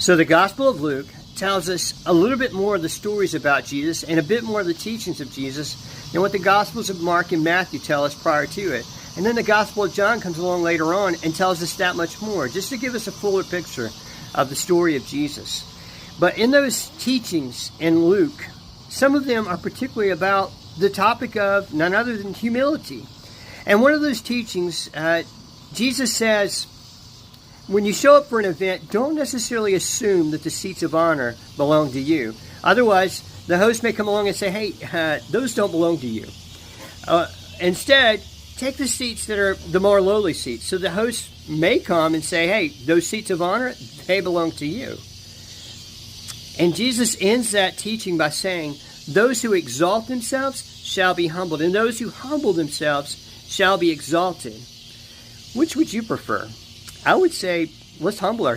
So the Gospel of Luke tells us a little bit more of the stories about Jesus and a bit more of the teachings of Jesus than what the Gospels of Mark and Matthew tell us prior to it. And then the Gospel of John comes along later on and tells us that much more, just to give us a fuller picture of the story of Jesus. But in those teachings in Luke, some of them are particularly about the topic of none other than humility. And one of those teachings, Jesus says, when you show up for an event, don't necessarily assume that the seats of honor belong to you. Otherwise, the host may come along and say, hey, those don't belong to you. Instead, take the seats that are the more lowly seats. So the host may come and say, hey, those seats of honor, they belong to you. And Jesus ends that teaching by saying, those who exalt themselves shall be humbled, and those who humble themselves shall be exalted. Which would you prefer? I would say, let's humble ourselves.